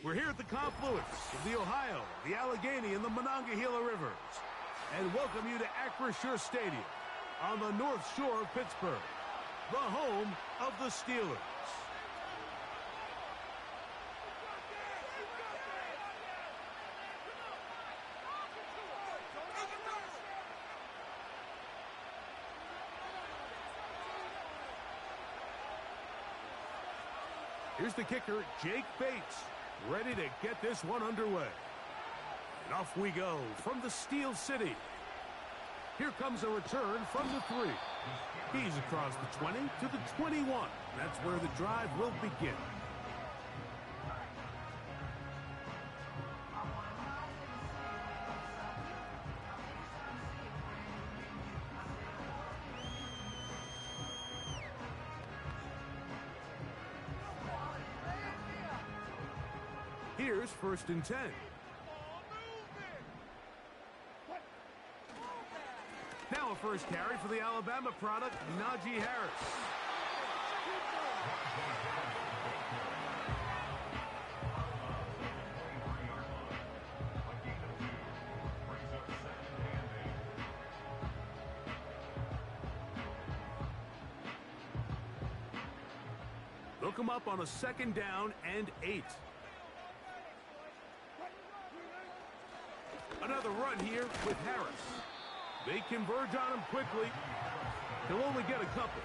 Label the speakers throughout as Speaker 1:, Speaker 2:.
Speaker 1: We're here at the confluence of the Ohio, the Allegheny, and the Monongahela Rivers, and welcome you to Acrisure Stadium on the North Shore of Pittsburgh, the home of the Steelers. Here's the kicker, Jake Bates, ready to get this one underway. And off we go from the Steel City. Here comes a return from the 3. He's across the 20 to the 21. That's where the drive will begin. Here's 1st and 10. Now a first carry for the Alabama product, Najee Harris. They'll come up on a 2nd down and 8. Another run here with Harris. They converge on him quickly. He'll only get a couple.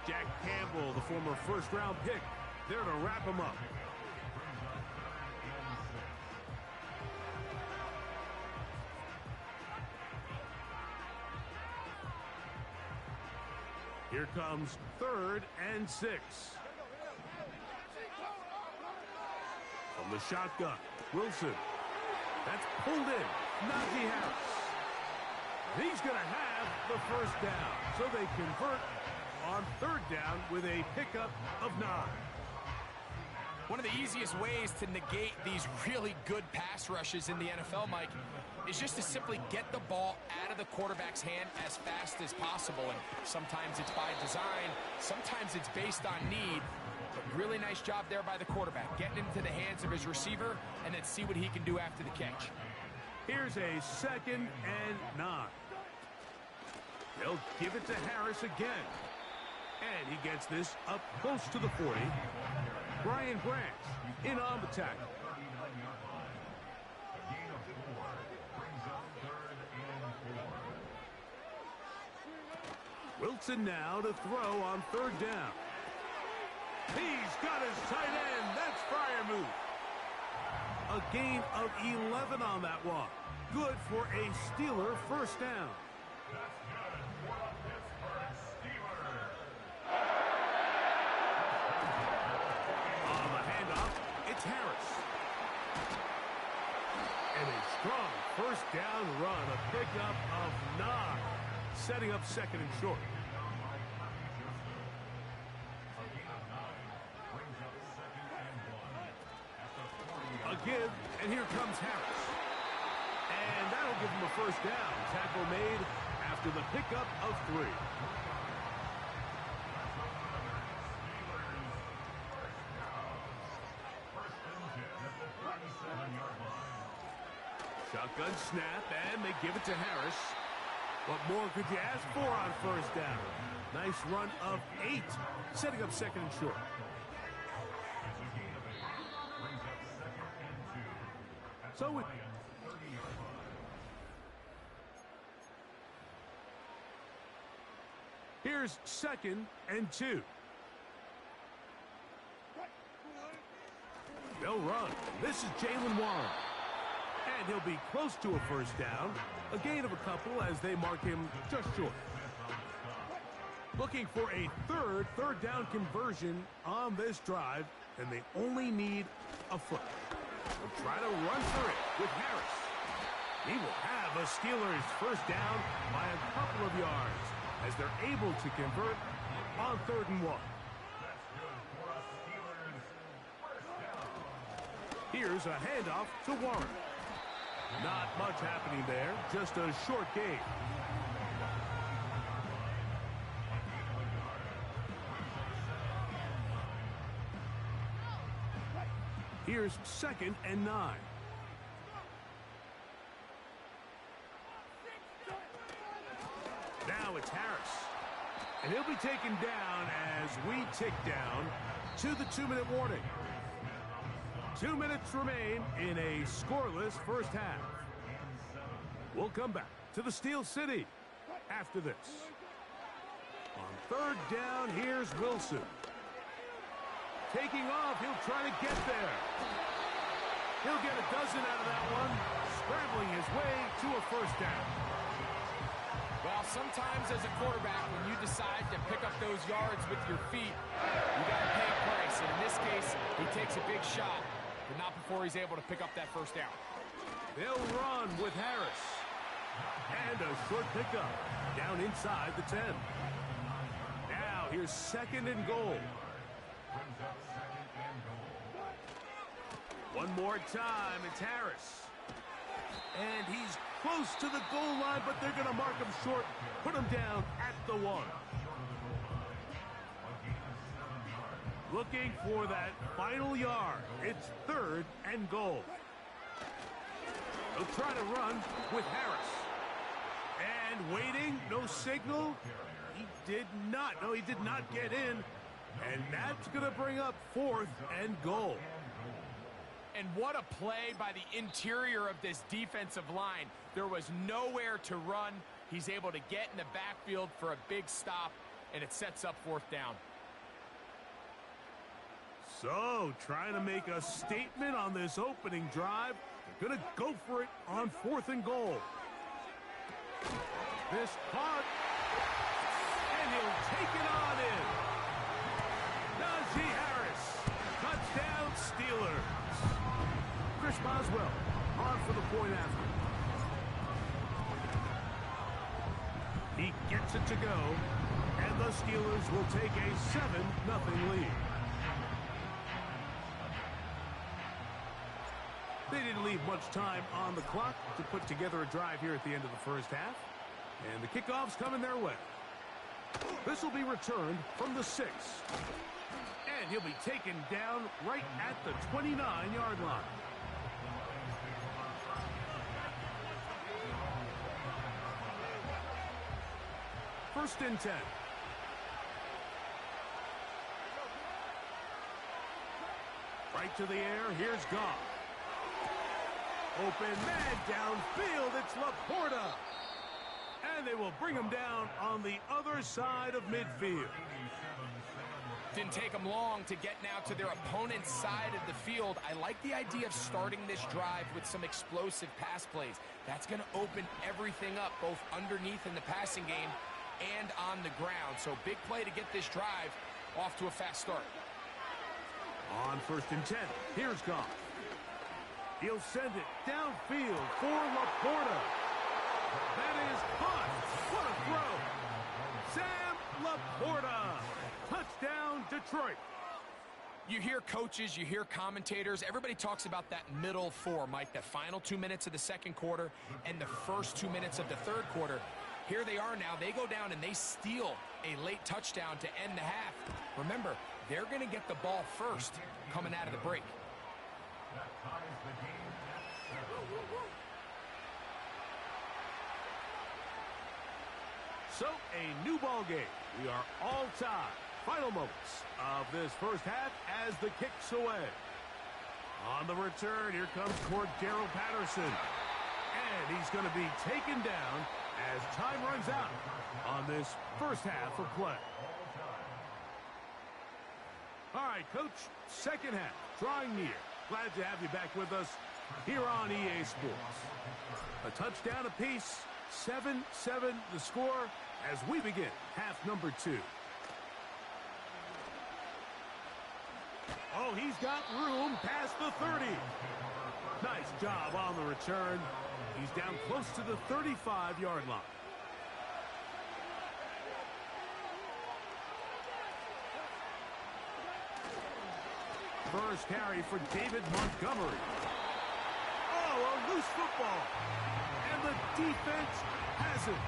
Speaker 1: Jack Campbell, the former first-round pick, there to wrap him up. Here comes 3rd and 6. From the shotgun, Wilson. That's pulled in. Najee Harris. He's going to have the first down. So they convert on 3rd down with a pickup of 9.
Speaker 2: One of the easiest ways to negate these really good pass rushes in the NFL, Mike, is just to simply get the ball out of the quarterback's hand as fast as possible. And sometimes it's by design, sometimes it's based on need. But really nice job there by the quarterback, getting into the hands of his receiver, and then see what he can do after the catch.
Speaker 1: Here's a 2nd and 9. They'll give it to Harris again. And he gets this up close to the 40. Brian Branch in on the tackle. Wilson now to throw on 3rd down. He's got his tight end. That's Freiermuth. A gain of 11 on that one. Good for a Steeler first down. On the handoff, it's Harris. And a strong first down run, a pickup of 9, setting up 2nd and short. A give, and here comes Harris. And that'll give him a first down. Tackle made after the pickup of 3. Shotgun snap, and they give it to Harris. What more could you ask for on 1st down? Nice run of 8, setting up 2nd and short. So here's 2nd and 2. They'll run. This is Jalen Warren. And he'll be close to a first down. A gain of a couple as they mark him just short. Looking for a third down conversion on this drive, and they only need a foot. They'll try to run for it with Harris. He will have a Steelers first down by a couple of yards as they're able to convert on 3rd and 1. Here's a handoff to Warren. Not much happening there, just a short gain. here's 2nd and 9. Now it's Harris. And he'll be taken down as we tick down to the 2-minute warning. 2 minutes remain in a scoreless first half. We'll come back to the Steel City after this. On 3rd down, here's Wilson. Taking off, he'll try to get there. He'll get a dozen out of that one, scrambling his way to a first down.
Speaker 2: Well, sometimes as a quarterback, when you decide to pick up those yards with your feet, you got to pay a price. And in this case, he takes a big shot, but not before he's able to pick up that first down.
Speaker 1: They'll run with Harris. And a short pickup down inside the 10. Now here's 2nd and goal. One more time, it's Harris. And he's close to the goal line, but they're going to mark him short, put him down at the 1. Looking for that final yard. It's 3rd and goal. They'll try to run with Harris. And waiting, no signal. He did not. No, he did not get in. And that's going to bring up 4th and goal.
Speaker 2: And what a play by the interior of this defensive line. There was nowhere to run. He's able to get in the backfield for a big stop, and it sets up 4th down.
Speaker 1: So, trying to make a statement on this opening drive. They're going to go for it on 4th and goal. This punt, and he'll take it on in. Najee Harris, touchdown Steelers. Chris Boswell on for the point after. He gets it to go, and the Steelers will take a 7-0 lead. They didn't leave much time on the clock to put together a drive here at the end of the first half. And the kickoff's coming their way. This will be returned from the 6. And he'll be taken down right at the 29-yard line. First and 10. Right to the air, here's Goff. Open man downfield, it's Laporta. And they will bring him down on the other side of midfield.
Speaker 2: Didn't take them long to get now to their opponent's side of the field. I like the idea of starting this drive with some explosive pass plays. That's going to open everything up, both underneath in the passing game and on the ground. So big play to get this drive off to a fast start.
Speaker 1: On 1st and 10, here's Goff. He'll send it downfield for Laporta. That is caught. What a throw. Sam Laporta. Touchdown, Detroit.
Speaker 2: You hear coaches, you hear commentators, everybody talks about that middle 4, Mike, the final 2 minutes of the second quarter and the first 2 minutes of the third quarter. Here they are now. They go down and they steal a late touchdown to end the half. Remember, they're going to get the ball first coming out of the break.
Speaker 1: So, a new ball game. We are all tied. Final moments of this first half as the kick's away. On the return, here comes Cordero Patterson. And he's going to be taken down as time runs out on this first half of play. All right, Coach, second half, drawing near. Glad to have you back with us here on EA Sports. A touchdown apiece, 7-7 the score as we begin half number 2. Oh, he's got room past the 30. Nice job on the return. He's down close to the 35-yard line. First carry for David Montgomery. Oh, a loose football. And the defense has it.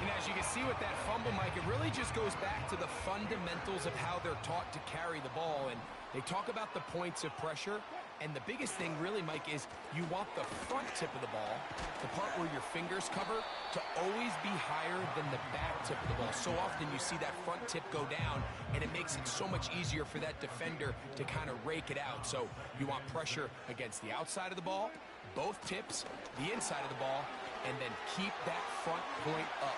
Speaker 2: And as you can see with that fumble, Mike, it really just goes back to the fundamentals of how they're taught to carry the ball. And they talk about the points of pressure. And the biggest thing really, Mike, is you want the front tip of the ball, the part where your fingers cover, to always be higher than the back tip of the ball. So often you see that front tip go down, and it makes it so much easier for that defender to kind of rake it out. So you want pressure against the outside of the ball, both tips, the inside of the ball, and then keep that front point up.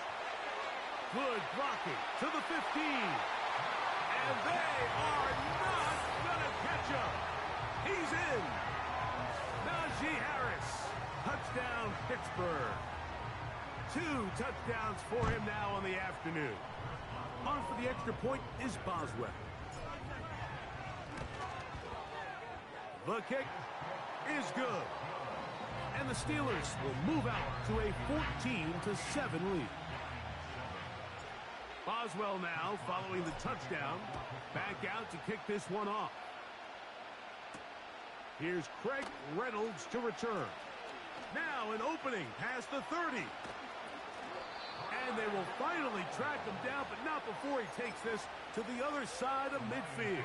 Speaker 1: Good blocking to the 15. And they are not going to catch him. He's in. Najee Harris. Touchdown, Pittsburgh. 2 touchdowns for him now on the afternoon. On for the extra point is Boswell. The kick is good. And the Steelers will move out to a 14-7 lead. Boswell now following the touchdown. Back out to kick this one off. Here's Craig Reynolds to return. Now an opening past the 30. And they will finally track him down, but not before he takes this to the other side of midfield.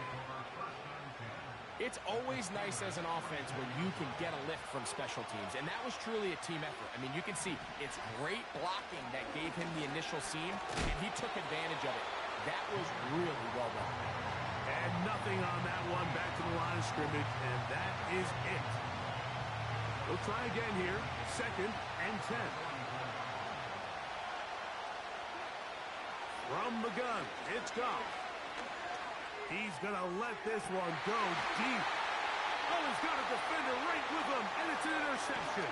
Speaker 2: It's always nice as an offense when you can get a lift from special teams, and that was truly a team effort. I mean, you can see it's great blocking that gave him the initial seam, and he took advantage of it. That was really well done.
Speaker 1: And nothing on that one, back to the line of scrimmage, and that is it. We'll try again here, 2nd and 10. From the gun, it's Goff. He's going to let this one go deep. Oh, he's got a defender right with him, and it's an interception.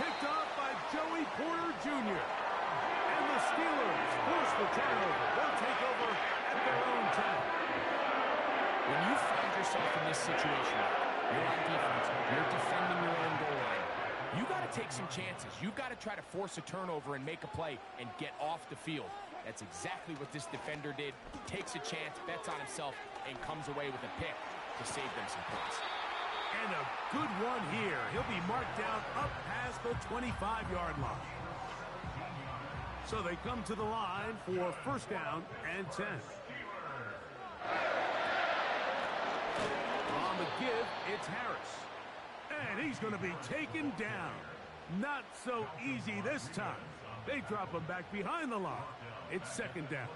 Speaker 1: Picked up by Joey Porter Jr. And the Steelers force the turnover. They'll take over at their own 10.
Speaker 2: When you find yourself in this situation, you're on defense, you're defending your own goal line, you got to take some chances. You've got to try to force a turnover and make a play and get off the field. That's exactly what this defender did. Takes a chance, bets on himself, and comes away with a pick to save them some points.
Speaker 1: And a good one here. He'll be marked down up past the 25-yard line. So they come to the line for 1st down and 10. On the give, it's Harris. And he's going to be taken down. Not so easy this time. They drop him back behind the line. It's 2nd down.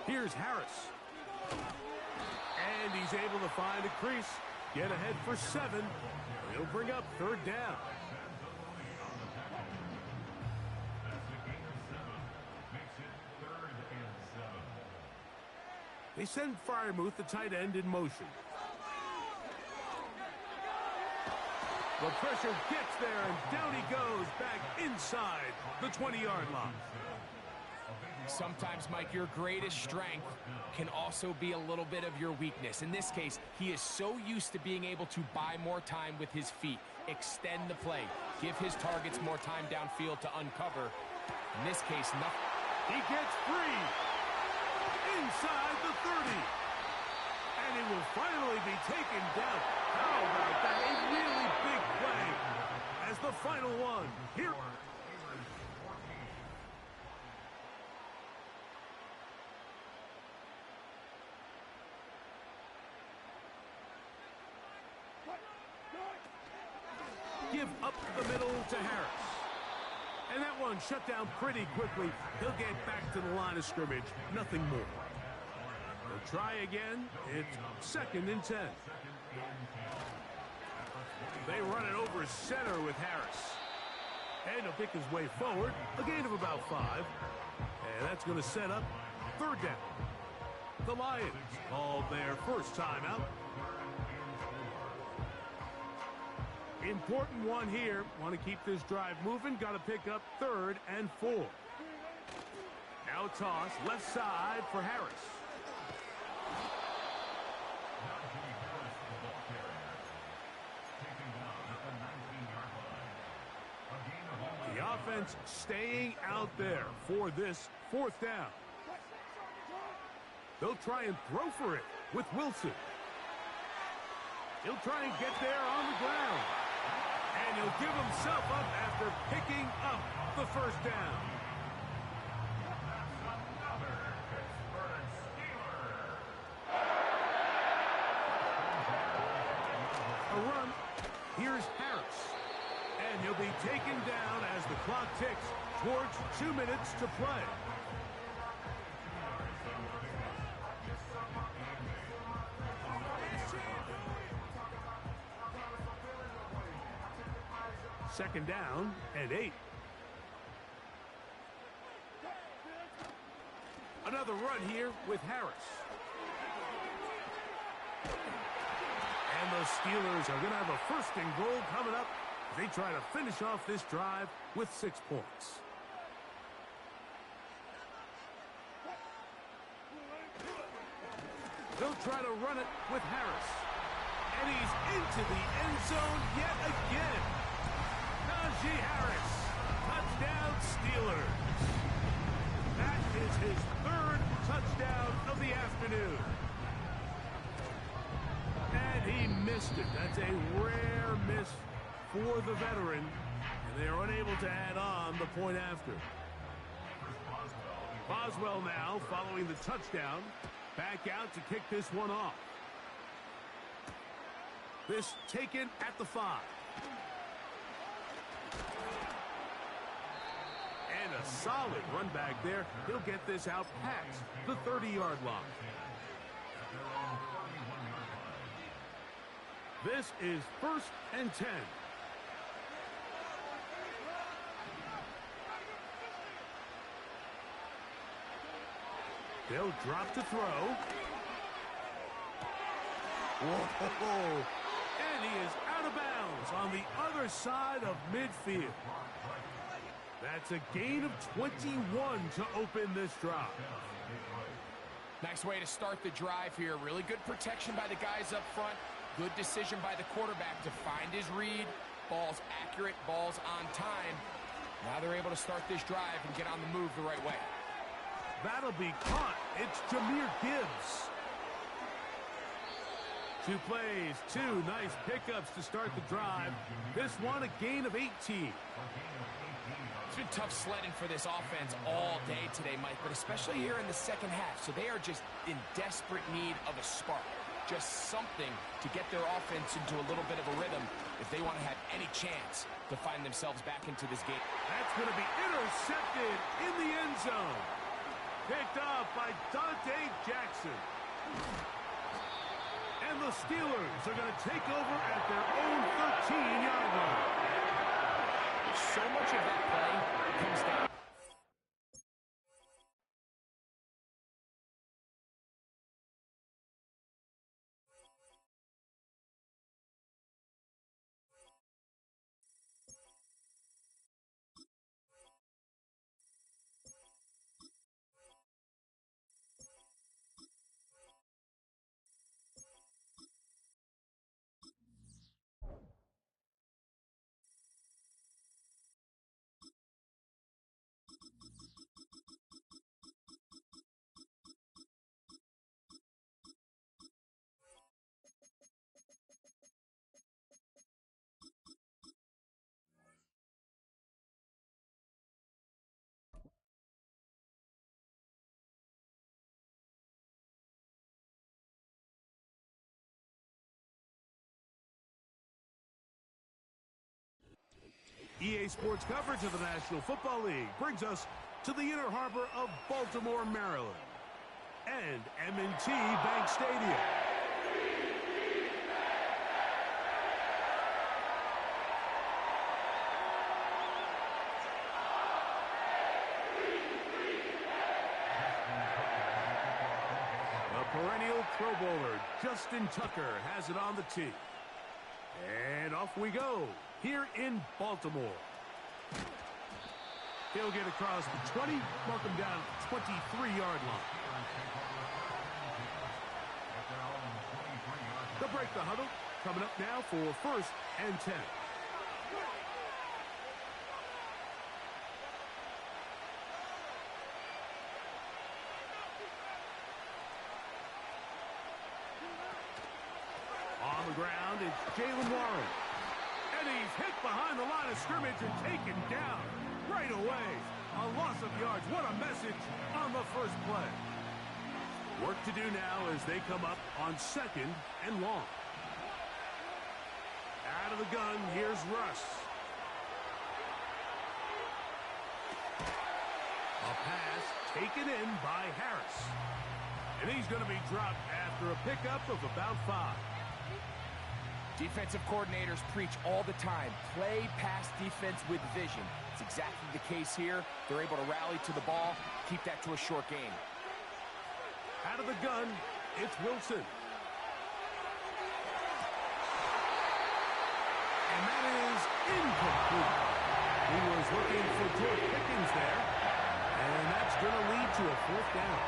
Speaker 1: Here's Harris. And he's able to find a crease. Get ahead for 7. He'll bring up 3rd down. They send Freiermuth, the tight end, in motion. The pressure gets there, and down he goes back inside the 20-yard line.
Speaker 2: Sometimes, Mike, your greatest strength can also be a little bit of your weakness. In this case, he is so used to being able to buy more time with his feet, extend the play, give his targets more time downfield to uncover. In this case, nothing.
Speaker 1: He gets free inside the 30. And he will finally be taken down. How about that? A really big play as the final one. Here. Give up the middle to Harris. And that one shut down pretty quickly. He'll get back to the line of scrimmage. Nothing more. They'll try again. It's 2nd and 10. They run it over center with Harris. And he'll pick his way forward. A gain of about 5. And that's going to set up 3rd down. The Lions called their first timeout. Important one here. Want to keep this drive moving. Got to pick up 3rd and 4. Now a toss left side for Harris. The offense staying out there for this 4th down. They'll try and throw for it with Wilson. He'll try and get there on the ground. And he'll give himself up after picking up the 1st down. A run. Here's Harris. And he'll be taken down as the clock ticks towards 2 minutes to play. Second down and 8. Another run here with Harris. And the Steelers are going to have a first and goal coming up. They try to finish off this drive with 6 points. They'll try to run it with Harris. And he's into the end zone yet again. Najee Harris. Touchdown Steelers. That is his 3rd touchdown of the afternoon. And he missed it. That's a rare miss for the veteran. And they are unable to add on the point after. Boswell now following the touchdown. Back out to kick this one off. This taken at the 5. And a solid run back there. He'll get this out past the 30-yard line. This is 1st and 10. They'll drop to throw. Whoa! And he is out of bounds on the other side of midfield. That's a gain of 21 to open this drive.
Speaker 2: Nice way to start the drive here. Really good protection by the guys up front. Good decision by the quarterback to find his read. Ball's accurate, ball's on time. Now they're able to start this drive and get on the move the right way.
Speaker 1: That'll be caught. It's Jahmyr Gibbs. 2 plays, 2 nice pickups to start the drive. This one a gain of 18.
Speaker 2: It's been tough sledding for this offense all day today, Mike, but especially here in the second half. So they are just in desperate need of a spark. Just something to get their offense into a little bit of a rhythm if they want to have any chance to find themselves back into this game.
Speaker 1: That's going to be intercepted in the end zone. Picked up by Dante Jackson. And the Steelers are going to take over at their own 13-yard line.
Speaker 2: So much of that play comes down.
Speaker 1: EA Sports coverage of the National Football League brings us to the inner harbor of Baltimore, Maryland, and M&T Bank Stadium. The perennial Pro Bowler, Justin Tucker, has it on the tee. And off we go, here in Baltimore. He'll get across the 20, mark him down at the 23-yard line. They'll break the huddle, coming up now for 1st and 10. On the ground, it's Jalen Warren. And he's hit behind the line of scrimmage and taken down right away. A loss of yards. What a message on the first play. Work to do now as they come up on 2nd and long. gun, here's Russ. A pass taken in by Harris. And he's going to be dropped after a pickup of about 5.
Speaker 2: Defensive coordinators preach all the time, play pass defense with vision. It's exactly the case here. They're able to rally to the ball, keep that to a short game.
Speaker 1: Out of the gun, it's Wilson. And that is incomplete. He was looking for George Pickens there. And that's going to lead to a 4th down.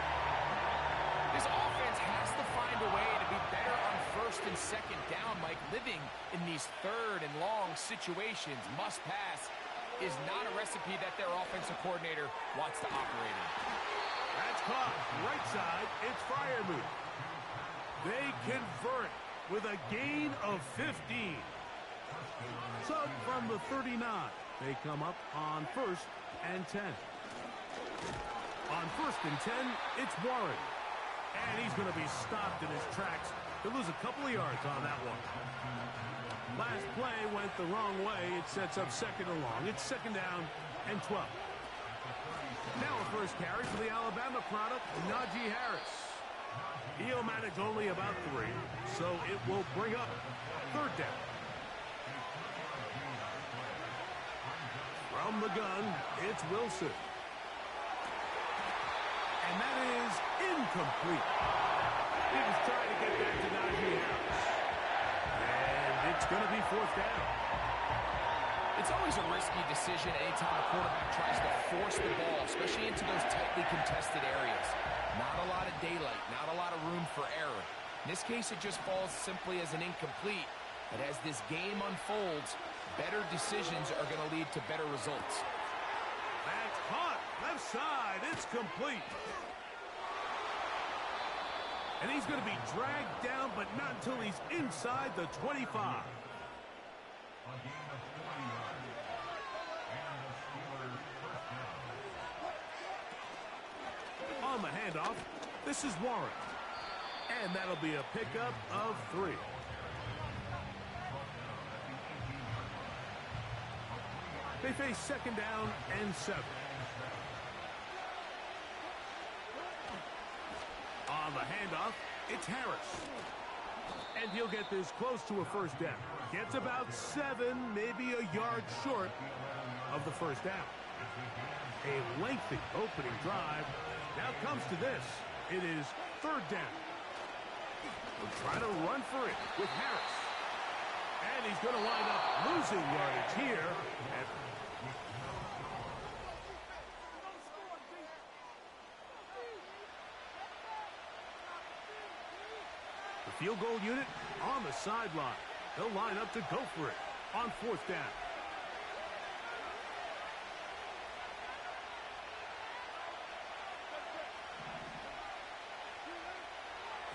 Speaker 2: This offense has to find a way to be better on 1st and 2nd down, Mike. Living in these 3rd and long situations, must pass, is not a recipe that their offensive coordinator wants to operate in.
Speaker 1: That's caught. Right side, it's Freiermuth. They convert with a gain of 15. Sub from the 39. They come up on 1st and 10. On 1st and 10, it's Warren. And he's going to be stopped in his tracks. He'll lose a couple of yards on that one. Last play went the wrong way. It sets up 2nd and long. It's 2nd down and 12. Now a first carry for the Alabama product, Najee Harris. He'll manage only about 3, so it will bring up 3rd down. From the gun, it's Wilson. And that is incomplete. He was trying to get that to Najee Harris. And it's going to be 4th down.
Speaker 2: It's always a risky decision anytime a quarterback tries to force the ball, especially into those tightly contested areas. Not a lot of daylight, not a lot of room for error. In this case, it just falls simply as an incomplete. But as this game unfolds, better decisions are going to lead to better results.
Speaker 1: That's hot. Left side. It's complete. And he's going to be dragged down, but not until he's inside the 25. On the handoff, this is Warren. And that'll be a pickup of 3. They face 2nd down and 7. On the handoff, it's Harris. And he'll get this close to a 1st down. Gets about 7, maybe a yard short of the 1st down. A lengthy opening drive. Now comes to this. It is 3rd down. We'll try to run for it with Harris. And he's going to wind up losing yardage here. The field goal unit on the sideline. They'll line up to go for it on 4th down.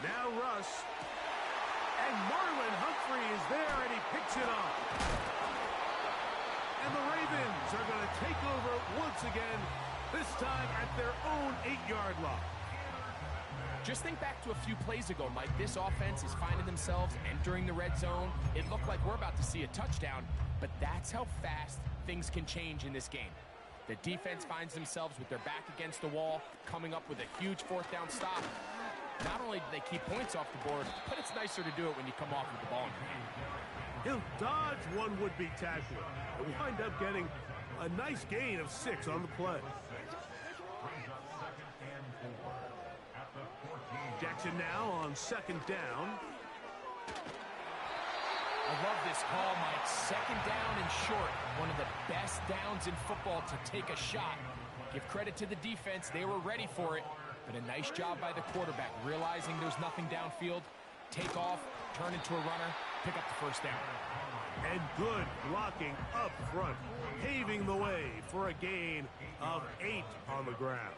Speaker 1: Now Russ. And Marlon Humphrey is there, and he picks it off. And the Ravens are going to take over once again, this time at their own 8-yard line.
Speaker 2: Just think back to a few plays ago, Mike. This offense is finding themselves entering the red zone. It looked like we're about to see a touchdown, but that's how fast things can change in this game. The defense finds themselves with their back against the wall, coming up with a huge 4th down stop. Not only do they keep points off the board, but it's nicer to do it when you come off with the ball in your hand.
Speaker 1: He'll dodge one would-be tackler and wind up getting a nice gain of 6 on the play. Jackson now on 2nd down.
Speaker 2: I love this call, Mike. 2nd down and short. One of the best downs in football to take a shot. Give credit to the defense. They were ready for it. But a nice job by the quarterback, realizing there's nothing downfield. Take off, turn into a runner, pick up the 1st down.
Speaker 1: And good blocking up front, paving the way for a gain of 8 on the ground.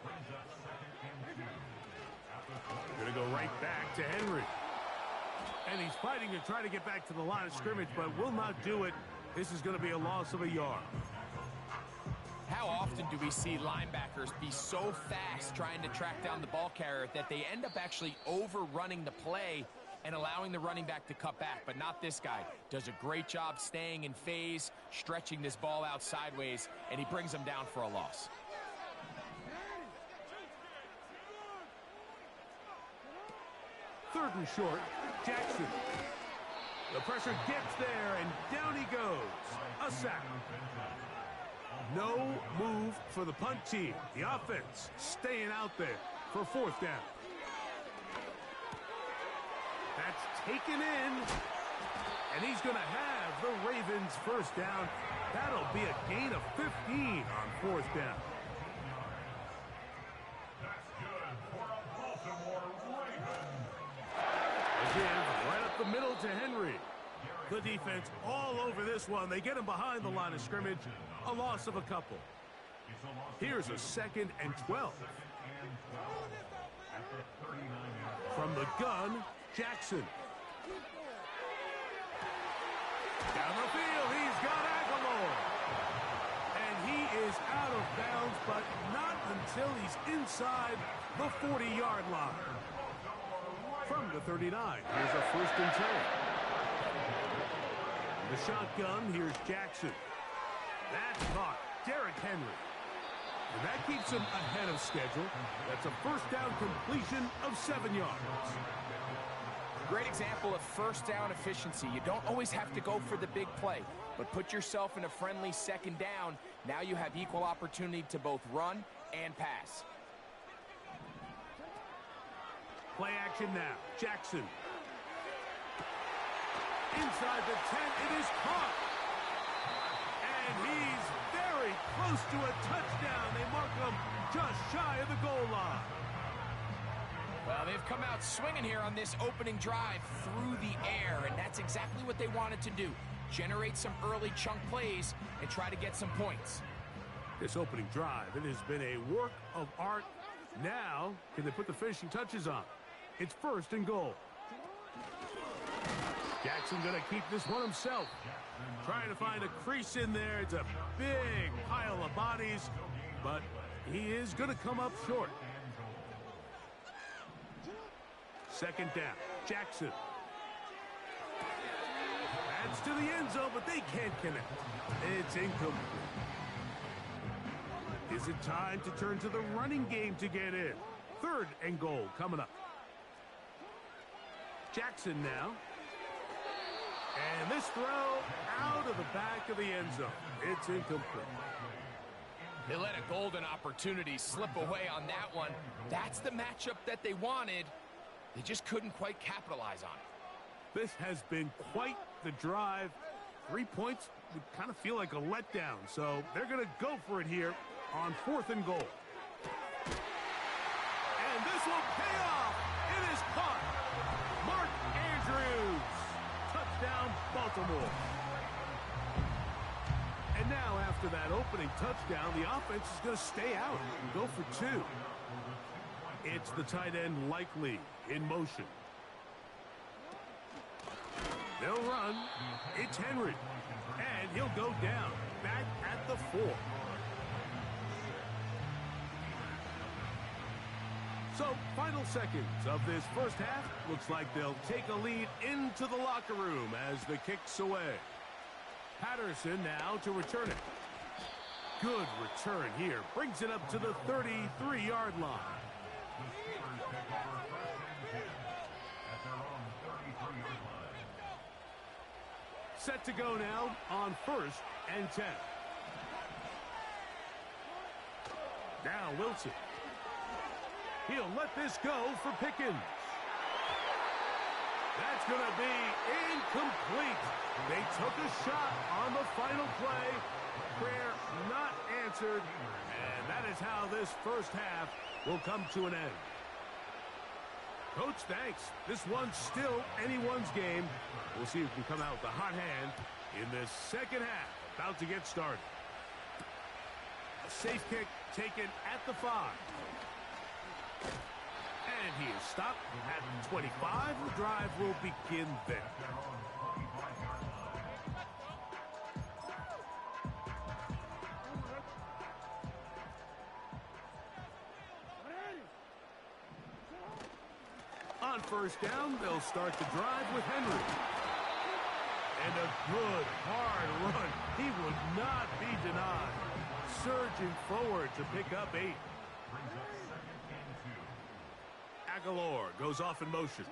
Speaker 1: Going to go right back to Henry. And he's fighting to try to get back to the line of scrimmage, but will not do it. This is going to be a loss of a yard.
Speaker 2: How often do we see linebackers be so fast trying to track down the ball carrier that they end up actually overrunning the play and allowing the running back to cut back, but not this guy. Does a great job staying in phase, stretching this ball out sideways, and he brings him down for a loss.
Speaker 1: Third and short, Jackson. The pressure gets there, and down he goes. A sack. No move for the punt team. The offense staying out there for fourth down. That's taken in, and he's going to have the Ravens first down. That'll be a gain of 15 on fourth down. Again, right up the middle to Henry. The defense all over this one. They get him behind the line of scrimmage. A loss of a couple. Here's a 2nd and 12. From the gun, Jackson. Down the field, he's got Aguilar. And he is out of bounds, but not until he's inside the 40-yard line. From the 39, here's a 1st and 10. The shotgun, here's Jackson. That's caught. Derrick Henry. And that keeps him ahead of schedule. That's a first down completion of 7 yards.
Speaker 2: Great example of first down efficiency. You don't always have to go for the big play, but put yourself in a friendly 2nd down. Now you have equal opportunity to both run and pass.
Speaker 1: Play action now. Jackson. Inside the 10, it is caught. And he's very close to a touchdown. They mark him just shy of the goal line.
Speaker 2: Well, they've come out swinging here on this opening drive through the air, and that's exactly what they wanted to do. Generate some early chunk plays and try to get some points.
Speaker 1: This opening drive, it has been a work of art. Now, can they put the finishing touches on? It's 1st and goal. Jackson going to keep this one himself. Trying to find a crease in there. It's a big pile of bodies, but he is going to come up short. 2nd down. Jackson. Adds to the end zone, but they can't connect. It's incomplete. Is it time to turn to the running game to get in? 3rd and goal coming up. Jackson now. And this throw out of the back of the end zone. It's incomplete.
Speaker 2: They let a golden opportunity slip away on that one. That's the matchup that they wanted. They just couldn't quite capitalize on it.
Speaker 1: This has been quite the drive. 3 points would kind of feel like a letdown. So they're going to go for it here on 4th and goal. And this will pay off. It is caught. Mark Andrews. Touchdown, Baltimore. And now after that opening touchdown, the offense is going to stay out and go for 2. It's the tight end Likely in motion. They'll run. It's Henry. And he'll go down back at the 4. So, final seconds of this first half. Looks like they'll take a lead into the locker room as the kick's away. Patterson now to return it. Good return here. Brings it up to the 33-yard line. Set to go now on 1st and 10. Now Wilson. He'll let this go for Pickens. That's going to be incomplete. They took a shot on the final play. Prayer not answered. And that is how this first half will come to an end. Coach, thanks. This one's still anyone's game. We'll see who can come out with a hot hand in this second half. About to get started. A safe kick taken at the 5. And he is stopped at 25. The drive will begin there. On first down, they'll start the drive with Henry. And a good, hard run. He would not be denied. Surging forward to pick up 8. Aguilar goes off in motion.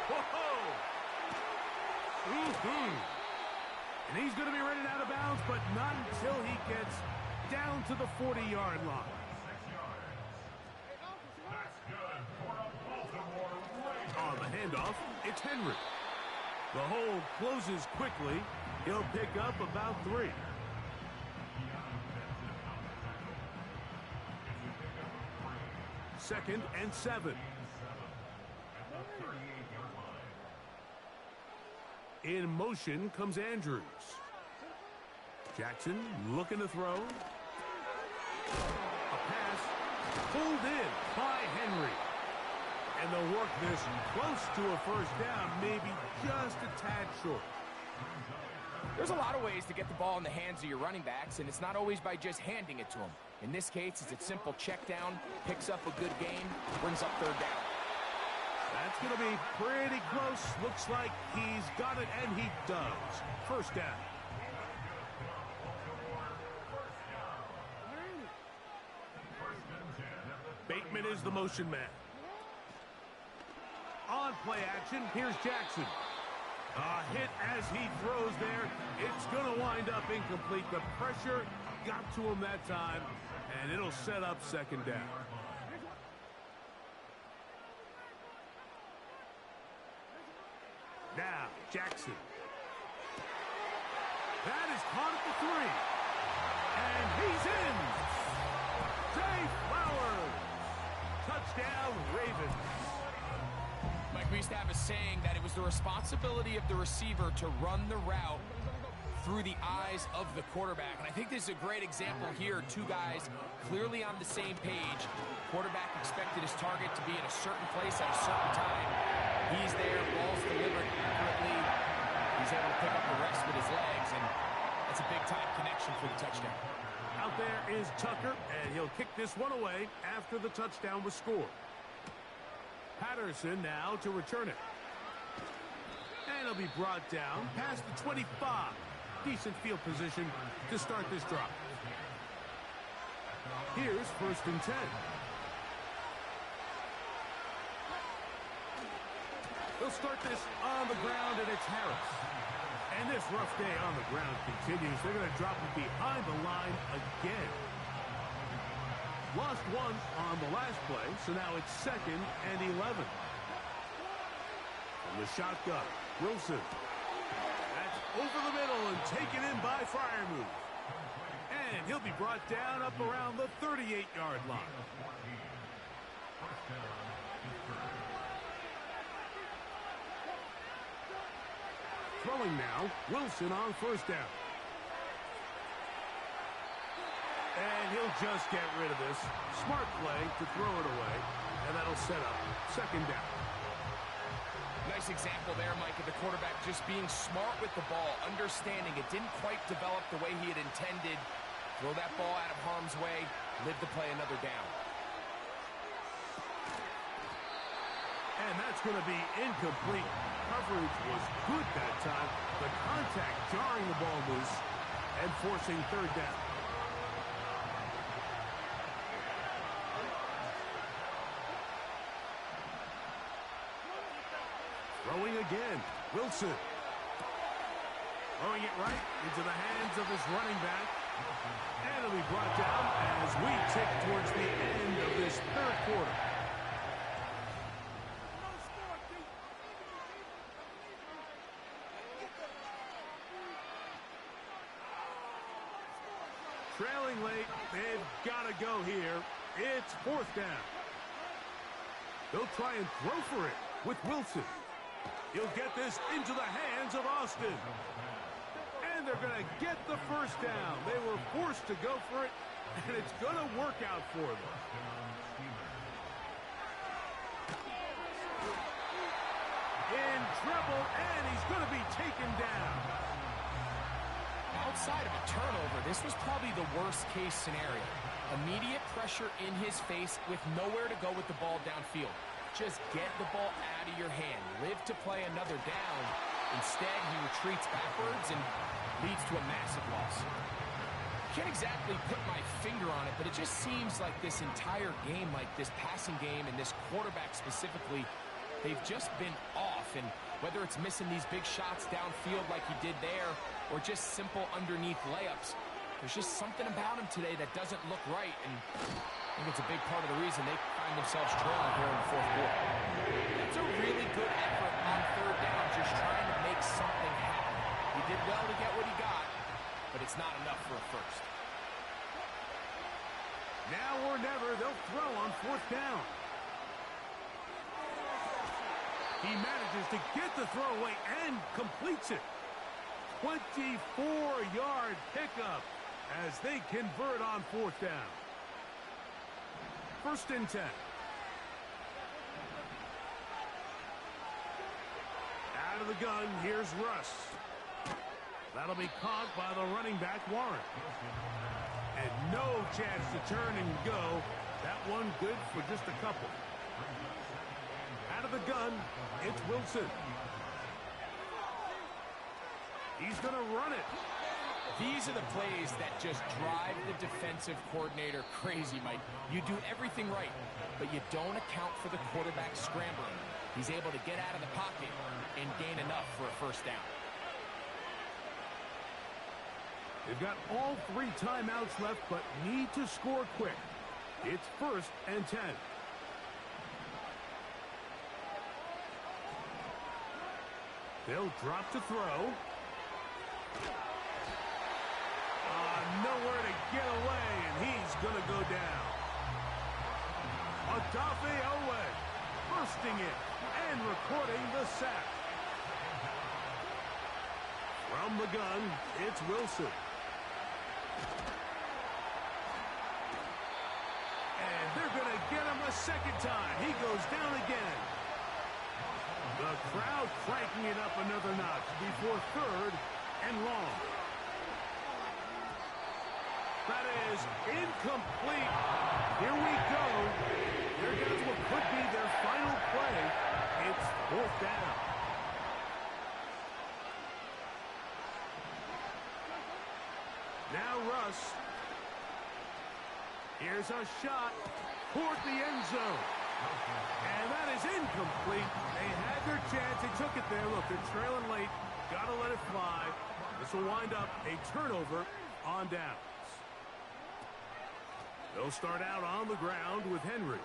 Speaker 1: Whoa! And he's going to be running out of bounds, but not until he gets down to the 40-yard line. On the handoff, it's Henry. The hold closes quickly. He'll pick up about 3. Second and 7. In motion comes Andrews. Jackson looking to throw. A pass pulled in by Henry. And they'll work this close to a first down, maybe just a tad short.
Speaker 2: There's a lot of ways to get the ball in the hands of your running backs, and it's not always by just handing it to them. In this case, it's a simple check down, picks up a good gain, brings up third down.
Speaker 1: That's going to be pretty close. Looks like he's got it, and he does. First down. Bateman is the motion man. On play action, here's Jackson. A hit as he throws there. It's going to wind up incomplete. The pressure got to him that time, and it'll set up second down. Now, Jackson. That is caught at the 3. And he's in. Zay Flowers. Touchdown, Ravens.
Speaker 2: Mike, we used to have a saying that it was the responsibility of the receiver to run the route through the eyes of the quarterback. And I think this is a great example here. Two guys clearly on the same page. Quarterback expected his target to be in a certain place at a certain time. He's there, ball's delivered accurately. He's able to pick up the rest with his legs, and that's a big-time connection for the touchdown.
Speaker 1: Out there is Tucker, and he'll kick this one away after the touchdown was scored. Patterson now to return it. And he'll be brought down past the 25. Decent field position to start this drive. Here's first and 10. They'll start this on the ground, and it's Harris. And this rough day on the ground continues. They're going to drop it behind the line again. Lost one on the last play, so now it's second and 11. From the shotgun, Wilson. That's over the middle and taken in by Freiermuth. And he'll be brought down up around the 38-yard line. Throwing now, Wilson on first down. And he'll just get rid of this. Smart play to throw it away, and that'll set up second down.
Speaker 2: Nice example there, Mike, of the quarterback just being smart with the ball, understanding it didn't quite develop the way he had intended. Throw that ball out of harm's way, live to play another down.
Speaker 1: And that's going to be incomplete. Coverage was good that time. The contact jarring the ball loose and forcing third down. Throwing again, Wilson. Throwing it right into the hands of his running back. And it'll be brought down as we tick towards the end of this third quarter. Trailing late, they've got to go here. It's fourth down. They'll try and throw for it with Wilson. He'll get this into the hands of Austin. And they're going to get the first down. They were forced to go for it, and it's going to work out for them. In trouble, and he's going to be taken down.
Speaker 2: Outside of a turnover, this was probably the worst-case scenario. Immediate pressure in his face with nowhere to go with the ball downfield. Just get the ball out of your hand. Live to play another down. Instead, he retreats backwards and leads to a massive loss. Can't exactly put my finger on it, but it just seems like this entire game, like this passing game and this quarterback specifically, they've just been off. And whether it's missing these big shots downfield like he did there or just simple underneath layups, there's just something about him today that doesn't look right. And I think it's a big part of the reason they find themselves trailing here in the fourth quarter. That's a really good effort on third down, just trying to make something happen. He did well to get what he got, but it's not enough for a first.
Speaker 1: Now or never, they'll throw on fourth down. He manages to get the throw away and completes it. 24-yard pickup as they convert on fourth down. 1st and 10. Out of the gun, here's Russ. That'll be caught by the running back, Warren. And no chance to turn and go. That one good for just a couple. Out of the gun, it's Wilson. He's going to run it.
Speaker 2: These are the plays that just drive the defensive coordinator crazy, Mike. You do everything right, but you don't account for the quarterback scrambling. He's able to get out of the pocket and gain enough for a first down.
Speaker 1: They've got all 3 timeouts left, but need to score quick. It's 1st and 10. They'll drop to throw. Nowhere to get away, and he's going to go down. Odafe Owe bursting it and recording the sack. From the gun, it's Wilson. And they're going to get him a second time. He goes down again. The crowd cranking it up another notch before 3rd and long. That is incomplete. Here we go. There goes what could be their final play. It's 4th down. Now Russ. Here's a shot toward the end zone. And that is incomplete. They had their chance. They took it there. Look, they're trailing late. Got to let it fly. This will wind up a turnover on downs. They'll start out on the ground with Henry.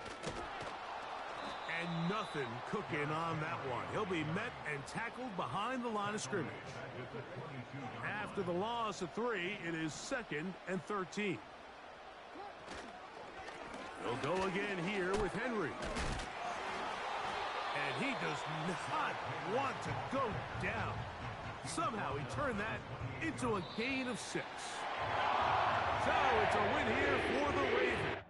Speaker 1: And nothing cooking on that one. He'll be met and tackled behind the line of scrimmage. After the loss of 3, it is 2nd and 13. They'll go again here with Henry. And he does not want to go down. Somehow he turned that into a gain of 6. So it's a win here for the Ravens.